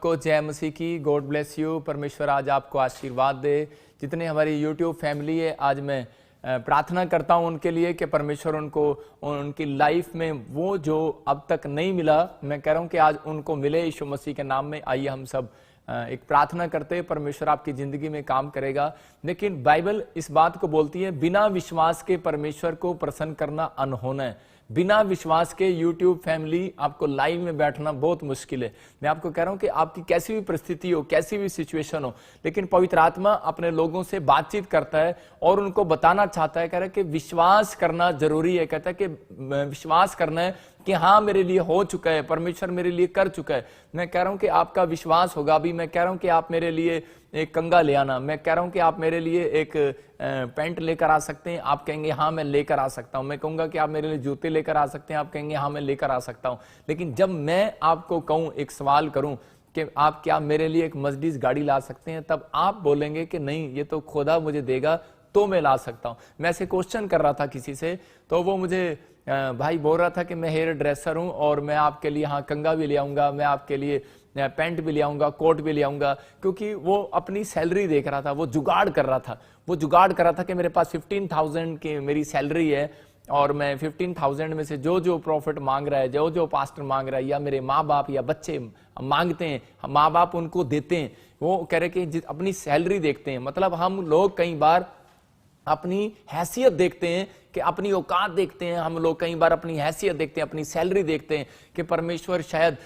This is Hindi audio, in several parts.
सबको जय मसीह की। God bless you. परमेश्वर आज आपको आशीर्वाद दे। जितने हमारी यूट्यूब फैमिली है, आज मैं प्रार्थना करता हूं उनके लिए कि परमेश्वर उनको उनकी लाइफ में वो जो अब तक नहीं मिला, मैं कह रहा हूं कि आज उनको मिले यीशु मसीह के नाम में। आइए हम सब एक प्रार्थना करते हैं। परमेश्वर आपकी जिंदगी में काम करेगा। लेकिन बाइबल इस बात को बोलती है, बिना विश्वास के परमेश्वर को प्रसन्न करना अनहोना है। बिना विश्वास के यूट्यूब फैमिली आपको लाइव में बैठना बहुत मुश्किल है। मैं आपको कह रहा हूं कि आपकी कैसी भी परिस्थिति हो, कैसी भी सिचुएशन हो, लेकिन पवित्र आत्मा अपने लोगों से बातचीत करता है और उनको बताना चाहता है, कह रहा है कि विश्वास करना जरूरी है। कहता है कि विश्वास करना है कि हाँ मेरे लिए हो चुका है, परमेश्वर मेरे लिए कर चुका है। मैं कह रहा हूं कि आपका विश्वास होगा। अभी मैं कह रहा हूं कि आप मेरे लिए एक कंगा ले आना, मैं कह रहा हूं कि आप मेरे लिए एक पैंट लेकर आ सकते हैं, आप कहेंगे हाँ मैं लेकर आ सकता हूं। मैं कहूंगा कि आप मेरे लिए जूते लेकर आ सकते हैं, आप कहेंगे हाँ मैं लेकर आ सकता हूं। लेकिन जब मैं आपको कहूं, एक सवाल करूं कि आप क्या मेरे लिए एक मर्सिडीज गाड़ी ला सकते हैं, तब आप बोलेंगे कि नहीं, ये तो खुदा मुझे देगा तो मैं ला सकता हूं। मैं ऐसे क्वेश्चन कर रहा था किसी से, तो वो मुझे भाई बोल रहा था कि मैं हेयर ड्रेसर हूं और मैं आपके लिए हाँ कंगा भी ले आऊंगा, मैं आपके लिए पैंट भी ले आऊंगा, कोट भी ले आऊंगा। क्योंकि वो अपनी सैलरी देख रहा था, वो जुगाड़ कर रहा था। वो जुगाड़ कर रहा था कि मेरे पास 15,000 की मेरी सैलरी है और मैं 15,000 में से जो जो प्रॉफिट मांग रहा है, जो जो पास्टर मांग रहा है, या मेरे माँ बाप या बच्चे मांगते हैं, माँ बाप उनको देते हैं। वो कह रहे कि अपनी सैलरी देखते हैं। मतलब हम लोग कई बार अपनी हैसियत देखते हैं, कि अपनी औकात देखते हैं। हम लोग कई बार अपनी हैसियत देखते हैं, अपनी सैलरी देखते हैं कि परमेश्वर शायद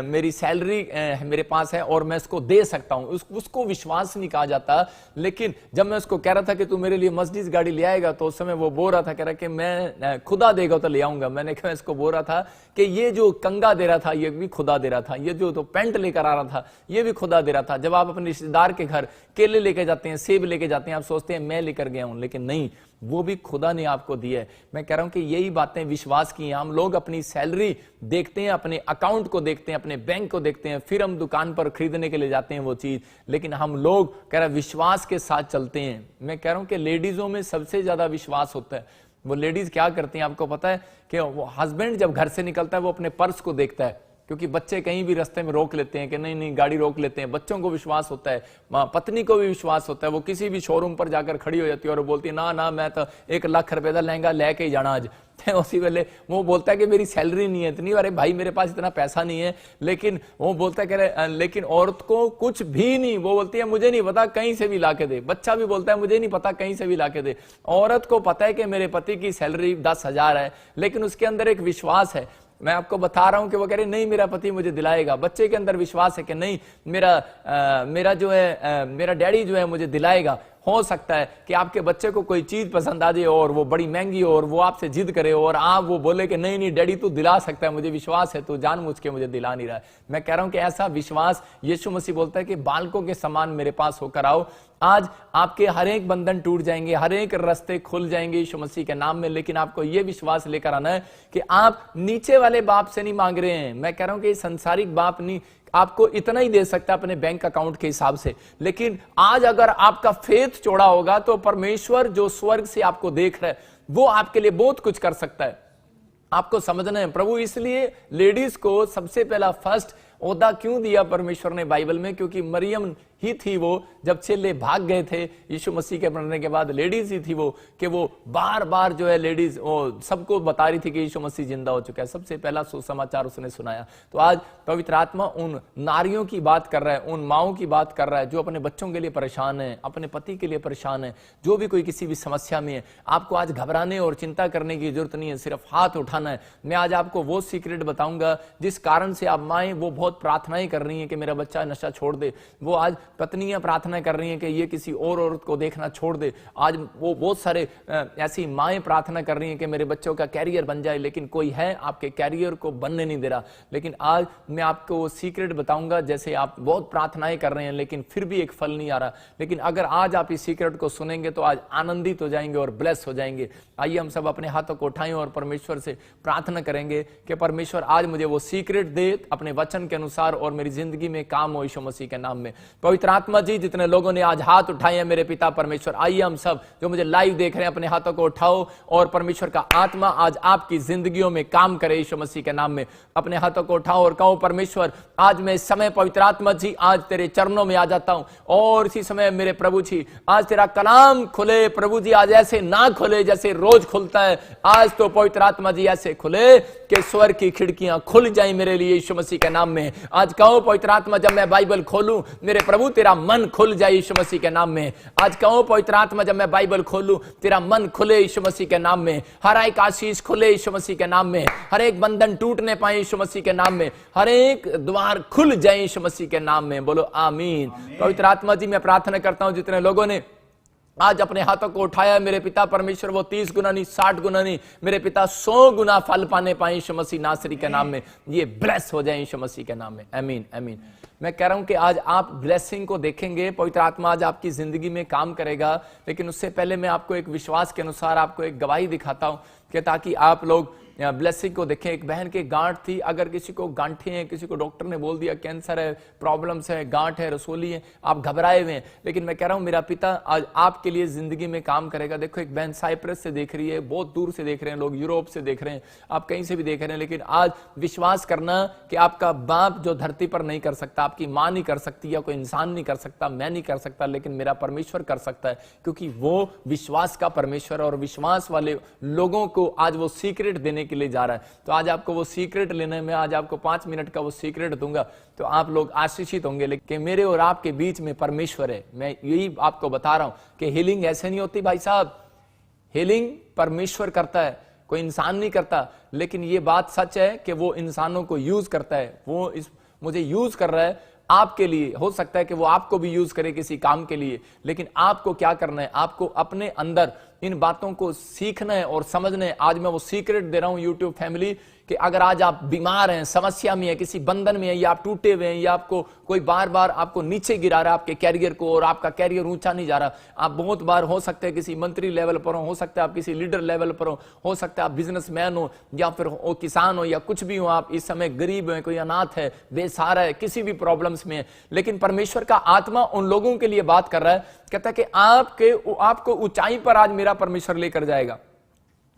मेरी सैलरी मेरे पास है और मैं इसको दे सकता हूं। उसको विश्वास नहीं कहा जाता। लेकिन जब मैं उसको कह रहा था कि तू मेरे लिए मर्सिडीज गाड़ी ले आएगा, तो उस समय वो बोल रहा था, कह रहा कि मैं खुदा देगा तो ले आऊंगा। मैंने कहा, इसको बोल रहा था कि ये जो कंगा दे रहा था ये भी खुदा दे रहा था, ये जो तो पैंट लेकर आ रहा था ये भी खुदा दे रहा था। जब आप अपने रिश्तेदार के घर केले लेके जाते हैं, सेब लेके जाते हैं, आप सोचते हैं मैं लेकर गया हूं, लेकिन नहीं, वो भी खुदा ने आपको दिया है। मैं कह रहा हूं कि यही बातें विश्वास की हैं। हम लोग अपनी सैलरी देखते हैं, अपने अकाउंट को देखते हैं, अपने बैंक को देखते हैं, फिर हम दुकान पर खरीदने के लिए जाते हैं वो चीज। लेकिन हम लोग कह रहा विश्वास के साथ चलते हैं। मैं कह रहा हूं कि लेडीजों में सबसे ज्यादा विश्वास होता है। वो लेडीज क्या करती हैं आपको पता है कि वो हस्बैंड जब घर से निकलता है वो अपने पर्स को देखता है, क्योंकि बच्चे कहीं भी रास्ते में रोक लेते हैं कि नहीं नहीं गाड़ी रोक लेते हैं। बच्चों को विश्वास होता है, पत्नी को भी विश्वास होता है। वो किसी भी शोरूम पर जाकर खड़ी हो जाती है और बोलती है ना ना मैं तो 1 लाख रुपए का लहंगा लेके ही जाना आज। उसी वेले वो बोलता है कि मेरी सैलरी नहीं है इतनी, अरे भाई मेरे पास इतना पैसा नहीं है। लेकिन वो बोलता है कि लेकिन औरत को कुछ भी नहीं, वो बोलती है मुझे नहीं पता, कहीं से भी लाके दे। बच्चा भी बोलता है मुझे नहीं पता, कहीं से भी लाके दे। औरत को पता है कि मेरे पति की सैलरी 10,000 है, लेकिन उसके अंदर एक विश्वास है। मैं आपको बता रहा हूं कि वो कह रहे नहीं मेरा पति मुझे दिलाएगा। बच्चे के अंदर विश्वास है कि नहीं मेरा जो है मेरा डैडी जो है मुझे दिलाएगा। हो सकता है कि आपके बच्चे को कोई चीज पसंद आ जाए और वो बड़ी महंगी हो और वो आपसे जिद करे और आप वो बोले कि नहीं नहीं डैडी तू दिला सकता है, मुझे विश्वास है, तू जानबूझ के मुझे दिला नहीं रहा है। मैं कह रहा हूं कि ऐसा विश्वास यीशु मसीह बोलता है कि बालकों के समान मेरे पास होकर आओ। आज आपके हर एक बंधन टूट जाएंगे, हर एक रास्ते खुल जाएंगे यीशु मसीह के नाम में। लेकिन आपको यह विश्वास लेकर आना है कि आप नीचे वाले बाप से नहीं मांग रहे हैं। मैं कह रहा हूं कि संसारिक बाप नहीं आपको इतना ही दे सकता अपने बैंक अकाउंट के हिसाब से, लेकिन आज अगर आपका फेथ चौड़ा होगा तो परमेश्वर जो स्वर्ग से आपको देख रहा है वो आपके लिए बहुत कुछ कर सकता है। आपको समझना है, प्रभु इसलिए लेडीज को सबसे पहला फर्स्ट ओहदा क्यों दिया परमेश्वर ने बाइबल में, क्योंकि मरियम ही थी वो, जब चेले भाग गए थे यीशु मसीह के मरने के बाद, लेडीज ही थी वो कि वो बार बार जो है लेडीज वो सबको बता रही थी कि यीशु मसीह जिंदा हो चुका है। सबसे पहला सुसमाचार उसने सुनाया। तो आज पवित्र आत्मा उन नारियों की बात कर रहा है, उन माओं की बात कर रहा है जो अपने बच्चों के लिए परेशान है, अपने पति के लिए परेशान है, जो भी कोई किसी भी समस्या में है। आपको आज घबराने और चिंता करने की जरूरत नहीं है, सिर्फ हाथ उठाना है। मैं आज आपको वो सीक्रेट बताऊंगा जिस कारण से आप माएं वो बहुत प्रार्थनाएं कर रही हैं कि मेरा बच्चा नशा छोड़ दे। वो आज पत्नियां प्रार्थना कर रही हैं कि ये किसी और औरत को देखना छोड़ दे। आज वो बहुत सारे ऐसी माएं प्रार्थना कर रही हैं कि मेरे बच्चों का कैरियर बन जाए, लेकिन कोई है आपके कैरियर को बनने नहीं दे रहा। लेकिन आज मैं आपको वो सीक्रेट बताऊंगा। जैसे आप बहुत प्रार्थनाएं कर रहे हैं लेकिन फिर भी एक फल नहीं आ रहा, लेकिन अगर आज आप इस सीक्रेट को सुनेंगे तो आज आनंदित हो जाएंगे और ब्लेस हो जाएंगे। आइए हम सब अपने हाथों को उठाएं और परमेश्वर से प्रार्थना करेंगे कि परमेश्वर आज मुझे वो सीक्रेट दे अपने वचन के अनुसार और मेरी जिंदगी में काम हो यीशु मसीह के नाम में। पवित्र आत्मा जी, जितने लोगों ने आज हाथ उठाए हैं मेरे पिता परमेश्वर, आइए हम सब जो मुझे लाइव देख रहे हैं अपने हाथों को उठाओ और परमेश्वर का आत्मा आज आपकी जिंदगियों में काम करे यीशु मसीह के नाम में। अपने हाथों को उठाओ और कहो, परमेश्वर आज मैं इस समय पवित्र आत्मा जी आज तेरे चरणों में आ जाता हूं और इसी समय मेरे प्रभु जी आज तेरा कलाम खुले प्रभु जी, आज ऐसे ना खुले जैसे रोज खुलता है, आज तो पवित्र आत्मा जी ऐसे खुले कि स्वर की खिड़कियां खुल जाए मेरे लिए यीशु मसीह के नाम में। आज कहो पवित्र आत्मा, जब मैं बाइबल खोलूं मेरे प्रभु तेरा मन खुल जाए यीशु मसीह के नाम में। आज कहो पवित्र आत्मा, जब मैं बाइबल खोलूं तेरा मन खुले यीशु मसीह के नाम में, हर एक आशीष खुले यीशु मसीह के नाम में, हर एक बंधन टूटने पाए यीशु मसीह के नाम में, हर एक द्वार खुल जाए यीशु मसीह के नाम में। बोलो आमीन। पवित्र आत्मा जी मैं प्रार्थना करता हूं जितने लोगों ने आज अपने हाथों को उठाया मेरे पिता परमेश्वर, वो 30 गुना नहीं 60 गुना नहीं मेरे पिता 100 गुना फल पाने पाए यीशु मसीह नासरी के नाम में, ये ब्लेस हो जाए यीशु मसीह के नाम में। आमीन आमीन। मैं कह रहा हूं कि आज आप ब्लेसिंग को देखेंगे, पवित्र आत्मा आज आपकी जिंदगी में काम करेगा, लेकिन उससे पहले मैं आपको एक विश्वास के अनुसार आपको एक गवाही दिखाता हूं कि ताकि आप लोग ब्लेसिंग को देखें। एक बहन की गांठ थी, अगर किसी को गांठें हैं, किसी को डॉक्टर ने बोल दिया कैंसर है, प्रॉब्लम्स है, गांठ है, रसोली है, आप घबराए हुए हैं, लेकिन मैं कह रहा हूं मेरा पिता आज आपके लिए जिंदगी में काम करेगा। देखो एक बहन साइप्रस से देख रही है, बहुत दूर से देख रहे हैं लोग, यूरोप से देख रहे हैं, आप कहीं से भी देख रहे हैं, लेकिन आज विश्वास करना कि आपका बाप जो धरती पर नहीं कर सकता, आपकी मां नहीं कर सकती, या कोई इंसान नहीं कर सकता, मैं नहीं कर सकता, लेकिन मेरा परमेश्वर कर सकता है, क्योंकि वो विश्वास का परमेश्वर और विश्वास वाले लोगों को आज वो सीक्रेट देने के लिए जा रहा है। तो आज आपको वो सीक्रेट लेने में, आज आपको 5 मिनट का वो सीक्रेट दूंगा, तो आप लोग आशीषित होंगे। लेकिन मेरे और आपके बीच में परमेश्वर है, मैं यही आपको बता रहा हूं कि हीलिंग ऐसे नहीं होती भाई साहब, हीलिंग परमेश्वर करता है, कोई इंसान नहीं करता। लेकिन ये बात सच है कि वो इंसानों को यूज करता है, वो मुझे यूज कर रहा है आपके लिए, हो सकता है कि वो आपको भी यूज करे किसी काम के लिए, लेकिन आपको क्या करना है, आपको अपने अंदर इन बातों को सीखना है और समझना है। आज मैं वो सीक्रेट दे रहा हूं यूट्यूब फैमिली कि अगर आज आप बीमार हैं, समस्या में है, किसी बंधन में है, या आप टूटे हुए हैं, या आपको कोई बार बार आपको नीचे गिरा रहा है आपके कैरियर को और आपका कैरियर ऊंचा नहीं जा रहा, आप बहुत बार हो सकते हैं किसी मंत्री लेवल पर हो सकता है आप किसी लीडर लेवल पर हो सकता है आप बिजनेसमैन हो, या फिर हो किसान हो, या कुछ भी हो, आप इस समय गरीब हैं, कोई अनाथ है, बेसहारा है, किसी भी प्रॉब्लम्स में है, लेकिन परमेश्वर का आत्मा उन लोगों के लिए बात कर रहा है, कहता है कि आपको ऊंचाई पर आज मेरा परमेश्वर लेकर जाएगा।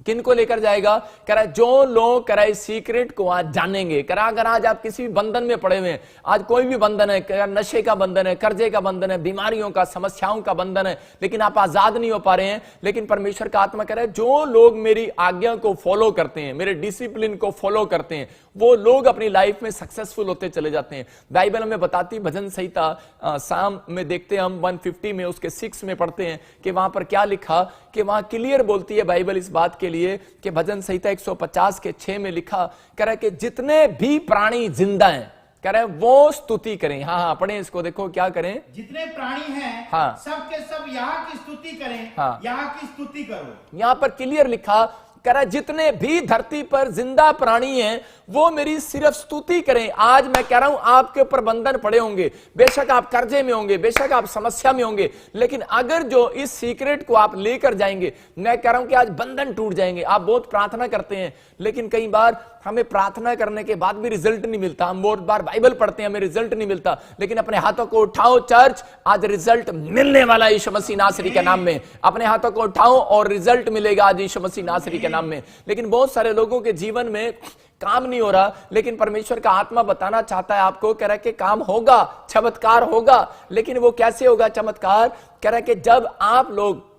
किनको लेकर जाएगा? कह रहा है जो लोग कह रहा है सीक्रेट को आज जानेंगे। कह रहा अगर आज आप किसी भी बंधन में पड़े हुए हैं, आज कोई भी बंधन है, नशे का बंधन है, कर्जे का बंधन है, बीमारियों का, समस्याओं का बंधन है, लेकिन आप आजाद नहीं हो पा रहे हैं, लेकिन परमेश्वर का आत्मा कह रहा है जो लोग मेरी आज्ञा को फॉलो करते हैं, मेरे डिसिप्लिन को फॉलो करते हैं, वो लोग अपनी लाइफ में सक्सेसफुल होते चले जाते हैं। बाइबल हमें बताती, भजन संहिता साम में देखते हैं हम 150 में उसके 6 में पढ़ते हैं कि वहां पर क्या लिखा, कि वहां क्लियर बोलती है बाइबल इस बात के लिए कि भजन संहिता 150 के 6 में लिखा, कह रहा है कि जितने भी प्राणी जिंदा हैं, कह रहे हैं वो स्तुति करें। हाँ पढ़ें इसको, देखो क्या करें, जितने प्राणी हैं हाँ सब के सब यहाँ की स्तुति करें, हाँ यहाँ की स्तुति करो। यहां पर क्लियर लिखा, कह रहा जितने भी धरती पर जिंदा प्राणी हैं वो मेरी सिर्फ स्तुति करें। आज मैं कह रहा हूं आपके ऊपर बंधन पड़े होंगे, बेशक आप कर्जे में होंगे, बेशक आप समस्या में होंगे, लेकिन अगर जो इस सीक्रेट को आप लेकर जाएंगे, मैं कह रहा हूं कि आज बंधन टूट जाएंगे। आप बहुत प्रार्थना करते हैं, लेकिन कई बार हमें प्रार्थना करने के बाद भी रिजल्ट नहीं मिलता, हम बहुत बार बाइबल पढ़ते हैं हमें रिजल्ट नहीं मिलता, लेकिन अपने हाथों को उठाओ चर्च, आज रिजल्ट मिलने वाला यीशु मसीह नासरी के नाम में। अपने हाथों को उठाओ और रिजल्ट मिलेगा आज यीशु मसीह नासरी के नाम में। लेकिन बहुत सारे लोगों के जीवन में काम नहीं हो रहा, लेकिन परमेश्वर का आत्मा बताना चाहता है आपको, कह रहा है कि काम होगा, चमत्कार होगा। लेकिन वो कैसे होगा चमत्कार? कह रहा है कि जब आप लोग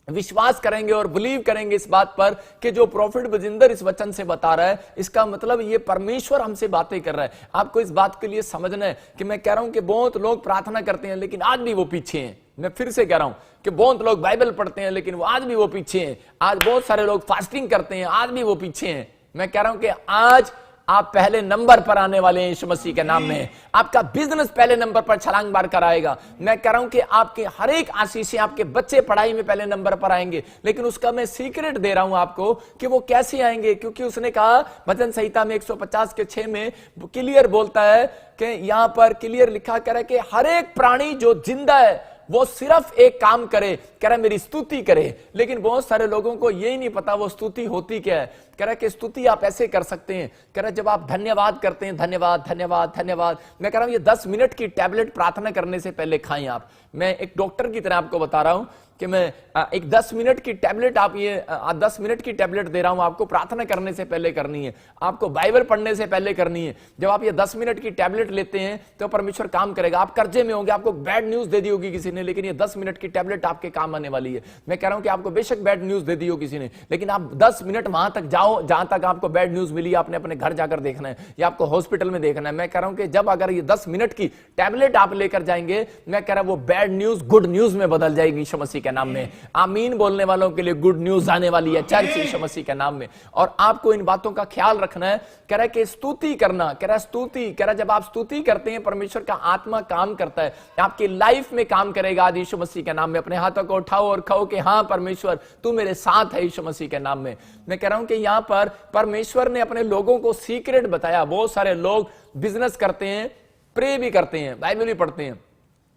विश्वास करेंगे और बिलीव करेंगे इस बात पर कि जो प्रॉफिट बजिंदर इस वचन से बता रहा है, इसका मतलब ये परमेश्वर हमसे बातें कर रहा है। आपको इस बात के लिए समझना है कि मैं कह रहा हूं कि बहुत लोग प्रार्थना करते हैं लेकिन आज भी वो पीछे हैं। मैं फिर से कह रहा हूं कि बहुत लोग बाइबल पढ़ते हैं लेकिन वो आज भी वो पीछे हैं। आज बहुत सारे लोग फास्टिंग करते हैं, आज भी वो पीछे हैं। मैं कह रहा हूं कि आज आप पहले नंबर पर आने वाले हैं यीशु मसीह के नाम में। आपका बिजनेस पहले नंबर पर छलांग मार कर आएगा। मैं कह रहा हूं कि आपके हर एक आशीषें, आपके बच्चे पढ़ाई में पहले नंबर पर आएंगे, लेकिन उसका मैं सीक्रेट दे रहा हूं आपको कि वो कैसे आएंगे। क्योंकि उसने कहा भजन संहिता में 150 के 6 में क्लियर बोलता है कि यहां पर क्लियर लिखा कर है कि हर एक प्राणी जो जिंदा है वो सिर्फ एक काम करे, कह रहा मेरी स्तुति करे। लेकिन बहुत सारे लोगों को यही नहीं पता वो स्तुति होती क्या है। कह रहा है कि स्तुति आप ऐसे कर सकते हैं, कह रहा है जब आप धन्यवाद करते हैं, धन्यवाद धन्यवाद धन्यवाद। मैं कह रहा हूं ये 10 मिनट की टैबलेट प्रार्थना करने से पहले खाएं आप। मैं एक डॉक्टर की तरह आपको बता रहा हूं कि मैं एक 10 मिनट की टैबलेट, आप ये 10 मिनट की टैबलेट दे रहा हूं आपको, प्रार्थना करने से पहले करनी है, आपको बाइबल पढ़ने से पहले करनी है। जब आप ये 10 मिनट की टैबलेट लेते हैं तो परमेश्वर काम करेगा। आप कर्जे में होंगे, आपको बैड न्यूज दे दी होगी किसी ने, लेकिन ये 10 मिनट की टैबलेट आपके काम आने वाली है। मैं कह रहा हूं कि आपको बेशक बैड न्यूज दे दी हो किसी ने, लेकिन आप 10 मिनट वहां तक जाओ जहां तक आपको बैड न्यूज मिली, आपने अपने घर जाकर देखना है या आपको हॉस्पिटल में देखना है। मैं कह रहा हूं कि जब अगर ये 10 मिनट की टैबलेट आप लेकर जाएंगे, मैं कह रहा हूं वो बैड न्यूज गुड न्यूज में बदल जाएगी यीशु मसीह के नाम में। आमीन बोलने वालों के लिए गुड न्यूज आने वाली है चर्च यीशु मसीह के नाम में। और आपको इन बातों का ख्याल रखना है। कह रहा है कि स्तुति करना, कह रहा है स्तुति, कह रहा है जब आप स्तुति करते हैं परमेश्वर का आत्मा काम करता है, आपकी लाइफ में काम करेगा आज यीशु मसीह के नाम में। अपने हाथों को उठाओ और कहो कि हाँ परमेश्वर तू मेरे साथ है यीशु मसीह के नाम में। मैं कह रहा हूं कि यहां पर परमेश्वर ने अपने लोगों को सीक्रेट बताया। बहुत सारे लोग बिजनेस करते हैं, प्रे भी करते हैं, बाइबल भी पढ़ते हैं,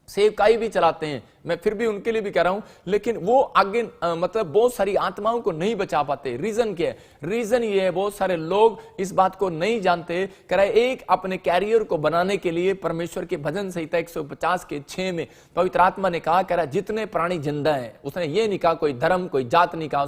सेवकाई भी चलाते हैं, मैं फिर भी उनके लिए भी कह रहा हूं, लेकिन वो आगे मतलब बहुत सारी आत्माओं को नहीं बचा पाते। रीजन क्या है? रीजन ये है बहुत सारे लोग इस बात को नहीं जानते। कह रहे एक अपने कैरियर को बनाने के लिए परमेश्वर के भजन संहिता 150 के 6 में पवित्र आत्मा ने कहा, कह रहा जितने प्राणी जिंदा हैं, उसने ये नहीं कहा कोई धर्म कोई जात नहीं कहा,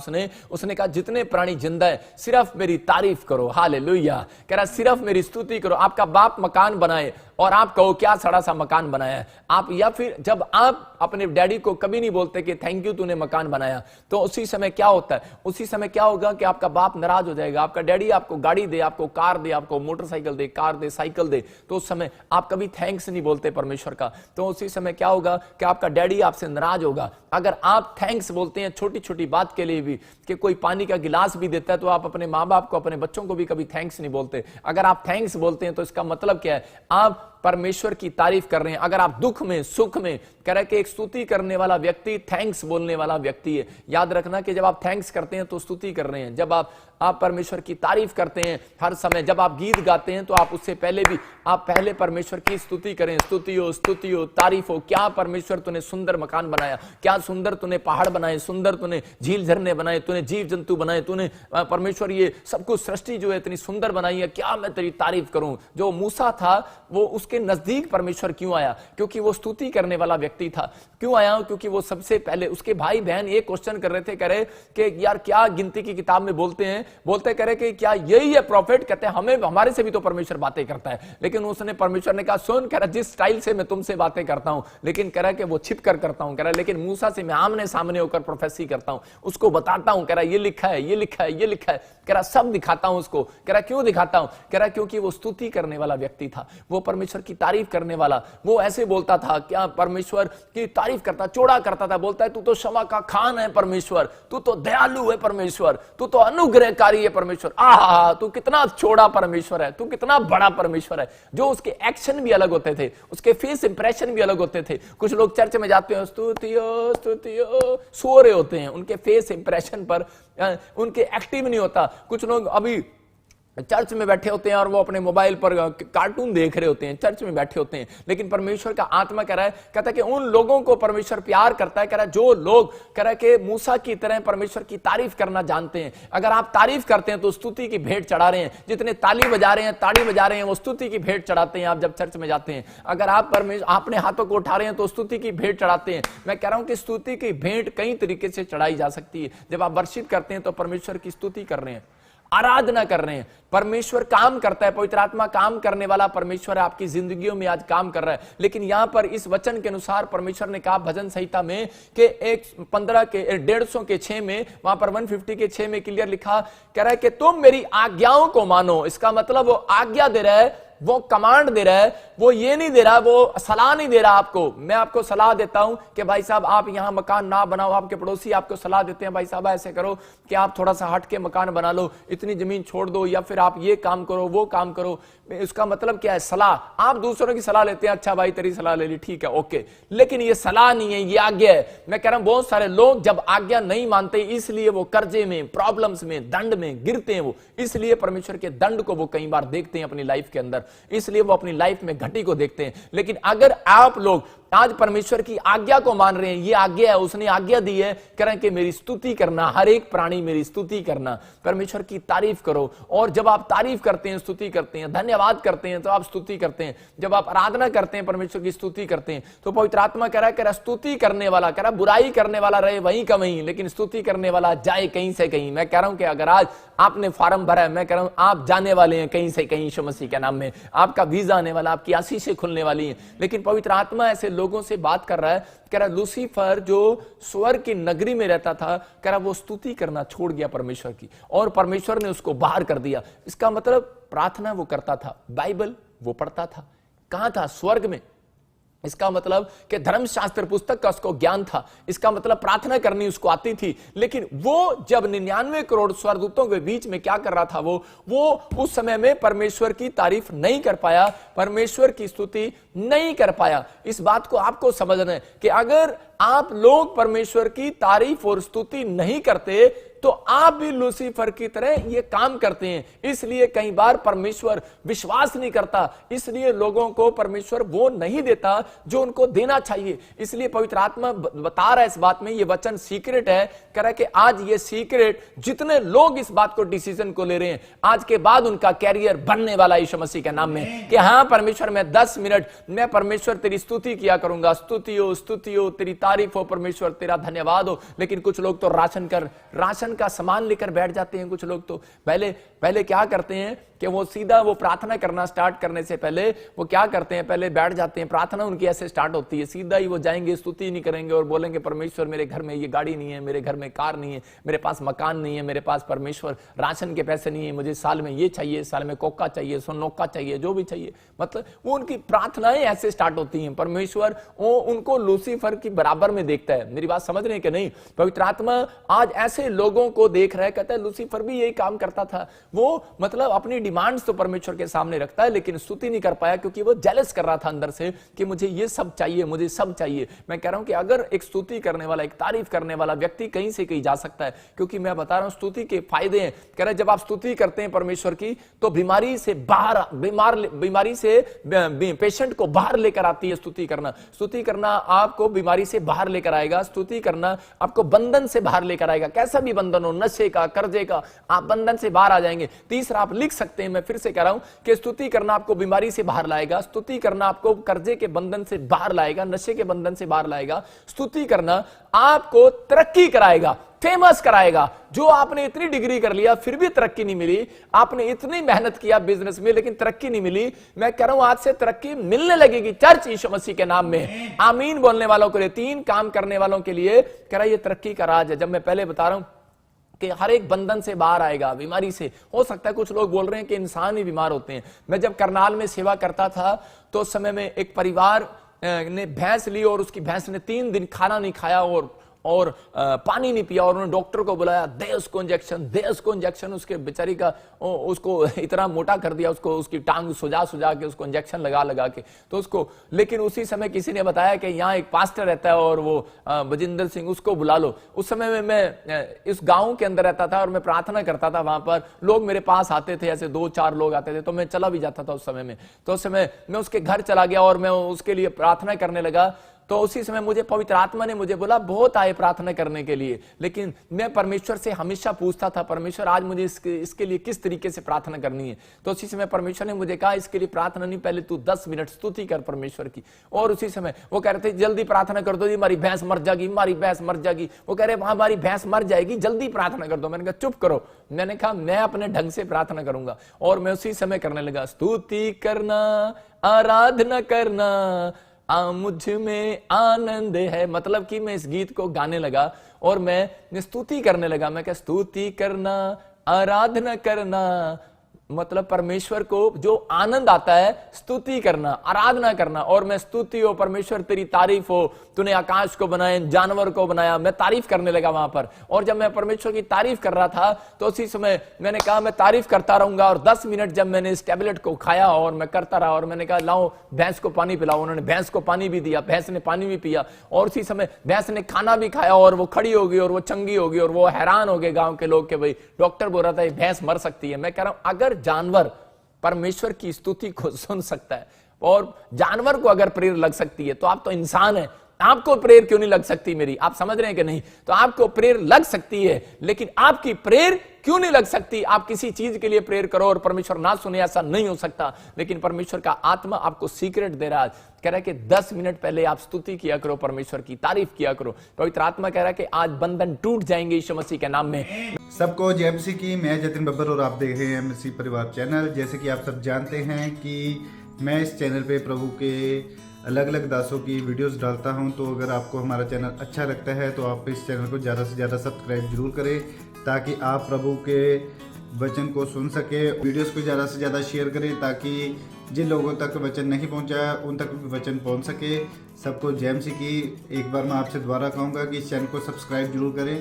उसने कहा जितने प्राणी जिंदा है सिर्फ मेरी तारीफ करो, हालेलुया। कह रहा सिर्फ मेरी स्तुति करो। आपका बाप मकान बनाए और आप कहो क्या सड़ा सा मकान बनाया है आप, या फिर जब आप अपने डैडी को कभी नहीं बोलते कि थैंक यू तूने मकान बनाया, तो उसी समय क्या होता है? उसी समय क्या होगा कि आपका बाप नाराज हो जाएगा। आपका डैडी आपको गाड़ी दे, आपको कार दे, आपको मोटरसाइकिल दे, कार दे, साइकिल दे, तो उस समय आप कभी थैंक्स नहीं बोलते परमेश्वर का, तो उसी समय क्या होगा कि आपका डैडी आपसे नाराज होगा। अगर आप थैंक्स बोलते हैं छोटी छोटी बात के लिए भी, कि कोई पानी का गिलास भी देता है, तो आप अपने माँ बाप को, अपने बच्चों को भी कभी थैंक्स नहीं बोलते। अगर आप थैंक्स बोलते हैं तो इसका मतलब क्या है? आप परमेश्वर की तारीफ कर रहे हैं। अगर आप दुख में सुख में, कह रहे कि एक स्तुति करने वाला व्यक्ति थैंक्स बोलने वाला व्यक्ति है। याद रखना कि जब आप थैंक्स करते हैं तो स्तुति कर रहे हैं। जब आप परमेश्वर की तारीफ करते हैं हर समय, जब आप गीत गाते हैं तो आप उससे पहले भी आप पहले परमेश्वर की स्तुति करें। स्तुति हो, तारीफ हो। क्या परमेश्वर तूने सुंदर मकान बनाया, क्या सुंदर तूने पहाड़ बनाए, सुंदर तूने झील झरने बनाए, तूने जीव जंतु बनाए, तूने परमेश्वर ये सब कुछ सृष्टि जो है इतनी सुंदर बनाई है, क्या मैं तेरी तारीफ करूं। जो मूसा था वो उसके नजदीक परमेश्वर क्यों आया? क्योंकि वो स्तुति करने वाला व्यक्ति था। क्यों आया? क्योंकि वो सबसे पहले, उसके भाई बहन ये क्वेश्चन कर रहे थे, कह रहे कि यार क्या गिनती की किताब में बोलते करे कि क्या यही है प्रॉफिट? कहते हैं हमें, हमारे से भी तो परमेश्वर बातें करता है। लेकिन उसने, परमेश्वर ने कहा सुन, कह रहा जिस स्टाइल से मैं तुमसे बातें करता हूं, लेकिन कह रहा कि वो छिप कर करता हूं, कह रहा लेकिन मूसा से मैं आमने सामने होकर प्रोफेसी करता हूं, उसको बताता हूं, कह रहा ये लिखा है, ये लिखा है, ये लिखा है, कह रहा सब दिखाता हूं उसको। कह रहा क्यों दिखाता हूं? कह रहा क्योंकि वो स्तुति करने वाला व्यक्ति था, वो परमेश्वर की तारीफ करने वाला। वो ऐसे बोलता था, क्या परमेश्वर की तारीफ करता, चौड़ा करता था, बोलता है तू तो क्षमा का खान है परमेश्वर, तू तो दयालु है परमेश्वर, तू तो अनुग्रहकारी है परमेश्वर। आहा, तू कितना चौड़ा परमेश्वर है, तू कितना बड़ा परमेश्वर है। जो उसके एक्शन भी अलग होते थे, उसके फेस इंप्रेशन भी अलग होते थे। कुछ लोग चर्च में जाते हैं स्तुतियो स्तुतियो सो रहे होते हैं, उनके फेस इंप्रेशन पर उनके एक्टिव नहीं होता। कुछ लोग अभी चर्च में बैठे होते हैं और वो अपने मोबाइल पर कार्टून देख रहे होते हैं, चर्च में बैठे होते हैं। लेकिन परमेश्वर का आत्मा कह रहा है, कहता है कि उन लोगों को परमेश्वर प्यार करता है। कह रहा है जो लोग, कह रहा है कि मूसा की तरह परमेश्वर की तारीफ करना जानते हैं। अगर आप तारीफ करते हैं तो स्तुति की भेंट चढ़ा रहे हैं। जितने ताली बजा रहे हैं, ताड़ी बजा रहे हैं, वो स्तुति की भेंट चढ़ाते हैं। आप जब चर्च में जाते हैं, अगर आप अपने हाथों को उठा रहे हैं तो स्तुति की भेंट चढ़ाते हैं। मैं कह रहा हूं कि स्तुति की भेंट कई तरीके से चढ़ाई जा सकती है। जब आप वर्शिप करते हैं तो परमेश्वर की स्तुति कर रहे हैं, आराधना कर रहे हैं। परमेश्वर काम करता है, पवित्र आत्मा काम करने वाला परमेश्वर आपकी जिंदगियों में आज काम कर रहा है। लेकिन यहां पर इस वचन के अनुसार परमेश्वर ने कहा भजन संहिता में कि 115 के 150 के 6 में, वहां पर 150 के 6 में क्लियर लिखा, कह रहा है कि तुम मेरी आज्ञाओं को मानो। इसका मतलब वो आज्ञा दे रहा है, वो कमांड दे रहा है, वो ये नहीं दे रहा, वो सलाह नहीं दे रहा आपको। मैं आपको सलाह देता हूं कि भाई साहब आप यहां मकान ना बनाओ, आपके पड़ोसी आपको सलाह देते हैं भाई साहब ऐसे करो कि आप थोड़ा सा हट के मकान बना लो, इतनी जमीन छोड़ दो, या फिर आप ये काम करो, वो काम करो। इसका मतलब क्या है? सलाह। आप दूसरों की सलाह लेते हैं, अच्छा भाई तेरी सलाह ले ली, ठीक है, ओके, लेकिन ये सलाह नहीं है, ये आज्ञा है। मैं कह रहा हूं बहुत सारे लोग जब आज्ञा नहीं मानते, इसलिए वो कर्जे में, प्रॉब्लम्स में, दंड में गिरते हैं। वो इसलिए परमेश्वर के दंड को वो कई बार देखते हैं अपनी लाइफ के अंदर, इसलिए वो अपनी लाइफ में घटी को देखते हैं। लेकिन अगर आप लोग आज परमेश्वर की आज्ञा को मान रहे हैं, ये आज्ञा है, उसने आज्ञा दी है, कह रहे हैं कि मेरी स्तुति करना, हर एक प्राणी मेरी स्तुति करना, परमेश्वर की तारीफ करो। और जब आप तारीफ करते हैं, स्तुति करते हैं, धन्यवाद करते हैं, तो आप स्तुति करते हैं। जब आप आराधना करते हैं, परमेश्वर की स्तुति करते हैं, तो पवित्र आत्मा कह रहा है स्तुति करने वाला, कह रहा बुराई करने वाला रहे वहीं का वहीं, लेकिन स्तुति करने वाला जाए कहीं से कहीं। मैं कह रहा हूं कि अगर आज आपने फॉर्म भरा है, मैं कह रहा हूं आप जाने वाले हैं कहीं से कहीं यीशु मसीह के नाम में, आपका वीजा आने वाला, आपकी आशीषें खुलने वाली हैं। लेकिन पवित्र आत्मा ऐसे लोगों से बात कर रहा है, कह रहा लूसीफर जो स्वर्ग की नगरी में रहता था, कह रहा वो स्तुति करना छोड़ गया परमेश्वर की, और परमेश्वर ने उसको बाहर कर दिया। इसका मतलब प्रार्थना वो करता था, बाइबल वो पढ़ता था, कहां था? स्वर्ग में। इसका मतलब कि धर्मशास्त्र पुस्तक का उसको ज्ञान था, इसका मतलब प्रार्थना करनी उसको आती थी। लेकिन वो जब 99 करोड़ स्वर्गदूतों के बीच में क्या कर रहा था, वो उस समय में परमेश्वर की तारीफ नहीं कर पाया, परमेश्वर की स्तुति नहीं कर पाया। इस बात को आपको समझना है कि अगर आप लोग परमेश्वर की तारीफ और स्तुति नहीं करते तो आप भी लूसीफर की तरह ये काम करते हैं। इसलिए कई बार परमेश्वर विश्वास नहीं करता, इसलिए लोगों को परमेश्वर वो नहीं देता जो उनको देना चाहिए। इसलिए पवित्र आत्मा बता रहा है इस बात में, ये वचन सीक्रेट है, कह रहा है कि आज ये सीक्रेट जितने लोग इस बात को डिसीजन को ले रहे हैं, आज के बाद उनका कैरियर बनने वाला यीशु मसीह के नाम में, कि हाँ परमेश्वर मैं 10 मिनट मैं परमेश्वर तेरी स्तुति किया करूंगा, स्तुति हो, तेरी तारीफ हो परमेश्वर, तेरा धन्यवाद हो। लेकिन कुछ लोग तो राशन का सामान लेकर बैठ जाते हैं। कुछ लोग तो पहले क्या करते हैं कि वो सीधा वो प्रार्थना करना स्टार्ट करने से पहले वो क्या करते हैं, पहले बैठ जाते हैं। प्रार्थना उनकी ऐसे स्टार्ट होती है, सीधा ही वो जाएंगे, स्तुति नहीं करेंगे और बोलेंगे परमेश्वर मेरे घर में ये गाड़ी नहीं है, मेरे घर में कार नहीं है, मेरे पास मकान नहीं है, मेरे पास परमेश्वर राशन के पैसे नहीं है, मुझे साल में ये चाहिए, साल में कोका चाहिए, सोनोका चाहिए, जो भी चाहिए। मतलब वो उनकी प्रार्थनाएं ऐसे स्टार्ट होती हैं। परमेश्वर वो उनको लूसीफर की बराबर में देखता है। मेरी बात समझ रहे हैं कि नहीं? पवित्र आत्मा आज ऐसे लोगों को देख रहा है, कहता है लूसीफर भी यही काम करता था। वो मतलब अपनी डिमांड्स तो परमेश्वर के सामने रखता है, लेकिन स्तुति नहीं कर पाया क्योंकि वो जेलस कर रहा था अंदर से कि मुझे ये सब चाहिए, मुझे सब चाहिए। मैं कह रहा हूं कि अगर एक स्तुति करने वाला, एक तारीफ करने वाला व्यक्ति कहीं से कहीं जा सकता है, क्योंकि मैं बता रहा हूं स्तुति के फायदे हैं। कह रहा है जब आप स्तुति करते हैं परमेश्वर की तो बीमारी से पेशेंट को बाहर लेकर आती है स्तुति करना। स्तुति करना आपको बीमारी से बाहर लेकर आएगा, स्तुति करना आपको बंधन से बाहर लेकर आएगा। कैसा भी बंधन हो, नशे का, कर्जे का, आप बंधन से बाहर आ जाएंगे। तीसरा आप लिख सकते हैं, मैं फिर से कह रहा हूं कि स्तुति करना आपको बीमारी से बाहर लाएगा, स्तुति करना आपको कर्जे के बंधन से बाहर लाएगा, नशे के बंधन से बाहर लाएगा। स्तुति करना आपको तरक्की कराएगा, फेमस कराएगा। जो आपने इतनी डिग्री कर लिया फिर भी तरक्की नहीं मिली, आपने इतनी मेहनत किया बिजनेस में लेकिन तरक्की नहीं मिली, मैं कह रहा हूं आज से तरक्की मिलने लगेगी। चर्च यीशु मसीह के नाम में आमीन बोलने वालों के लिए, 3 काम करने वालों के लिए कह रहा है ये तरक्की का राज है। जब मैं पहले बता रहा हूं कि हर एक बंधन से बाहर आएगा, बीमारी से। हो सकता है कुछ लोग बोल रहे हैं कि इंसान ही बीमार होते हैं। मैं जब करनाल में सेवा करता था तो उस समय में एक परिवार ने भैंस ली और उसकी भैंस ने 3 दिन खाना नहीं खाया और पानी नहीं पिया, और उन्होंने डॉक्टर को बुलाया, दे उसको इंजेक्शन। उसके बेचारी का उसको इतना मोटा कर दिया, उसको उसकी टांग सुजा के उसको इंजेक्शन लगा के तो उसको। लेकिन उसी समय किसी ने बताया कि यहाँ एक पास्टर रहता है और वो बजिंदर सिंह, उसको बुला लो। उस समय में मैं इस गांव के अंदर रहता था और मैं प्रार्थना करता था। वहां पर लोग मेरे पास आते थे, ऐसे 2-4 लोग आते थे, तो मैं चला भी जाता था उस समय में। तो उस समय मैं उसके घर चला गया और मैं उसके लिए प्रार्थना करने लगा। तो उसी समय मुझे पवित्र आत्मा ने मुझे बोला बहुत आए प्रार्थना करने के लिए, लेकिन मैं परमेश्वर से हमेशा पूछता था परमेश्वर आज मुझे इसके लिए किस तरीके से प्रार्थना करनी है। तो उसी समय परमेश्वर ने मुझे कहा इसके लिए प्रार्थना नहीं, पहले तू 10 मिनट स्तुति कर परमेश्वर की। और उसी समय वो कह रहे थे जल्दी प्रार्थना कर दो जी, हमारी भैंस मर जाएगी, हमारी भैंस मर जाएगी। वो कह रहे हमारी भैंस मर जाएगी, जल्दी प्रार्थना कर दो। मैंने कहा चुप करो। मैंने कहा मैं अपने ढंग से प्रार्थना करूंगा, और मैं उसी समय करने लगा, स्तुति करना, आराधना करना, मुझ में आनंद है। मतलब कि मैं इस गीत को गाने लगा और मैं स्तुति करने लगा। मैं क्या स्तुति करना, आराधना करना, मतलब परमेश्वर को जो आनंद आता है स्तुति करना, आराधना करना। और मैं स्तुति हो परमेश्वर तेरी तारीफ हो, तूने आकाश को बनाया, जानवर को बनाया, मैं तारीफ करने लगा वहां पर। और जब मैं परमेश्वर की तारीफ कर रहा था तो उसी समय मैंने कहा मैं तारीफ करता रहूंगा। और 10 मिनट जब मैंने इस टैबलेट को खाया और मैं करता रहा, और मैंने कहा लाओ भैंस को पानी पिलाओ। उन्होंने भैंस को पानी भी दिया, भैंस ने पानी भी पिया, और उसी समय भैंस ने खाना भी खाया और वो खड़ी हो गई और वो चंगी हो गई। और वो हैरान हो गए गांव के लोग कि भाई डॉक्टर बोल रहा था ये भैंस मर सकती है। मैं कह रहा हूं अगर जानवर परमेश्वर की स्तुति को सुन सकता है और जानवर को अगर प्रेर लग सकती है तो आप तो इंसान हैं, आपको प्रेर क्यों नहीं लग सकती मेरी? आप समझ रहे हैं कि नहीं? तो आपको प्रेर लग सकती है, लेकिन आपकी प्रेर क्यों नहीं लग सकती? आप किसी चीज के लिए प्रेर करो और परमेश्वर ना सुने, ऐसा नहीं हो सकता। लेकिन परमेश्वर का आत्मा आपको सीक्रेट दे रहा है, कह रहा है कि 10 मिनट पहले आप स्तुति किया करो, परमेश्वर की तारीफ किया करो। पवित्र आत्मा कह रहा है कि आज बंधन टूट जाएंगे यीशु मसीह के नाम में। सबको जय मसीह की। मैं जतिन बब्बर और आप देख रहे हैं मसीह परिवार चैनल। जैसे कि आप सब जानते हैं कि मैं इस चैनल पे प्रभु के अलग अलग दासों की वीडियोस डालता हूं, तो अगर आपको हमारा चैनल अच्छा लगता है तो आप इस चैनल को ज़्यादा से ज़्यादा सब्सक्राइब जरूर करें, ताकि आप प्रभु के वचन को सुन सके। वीडियोस को ज़्यादा से ज़्यादा शेयर करें, ताकि जिन लोगों तक वचन नहीं पहुंचा उन तक भी वचन पहुंच सके। सबको जय मसीह की। एक बार मैं आपसे दोबारा कहूँगा कि इस चैनल को सब्सक्राइब जरूर करें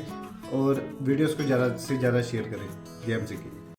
और वीडियोस को ज़्यादा से ज़्यादा शेयर करें। जय मसीह की।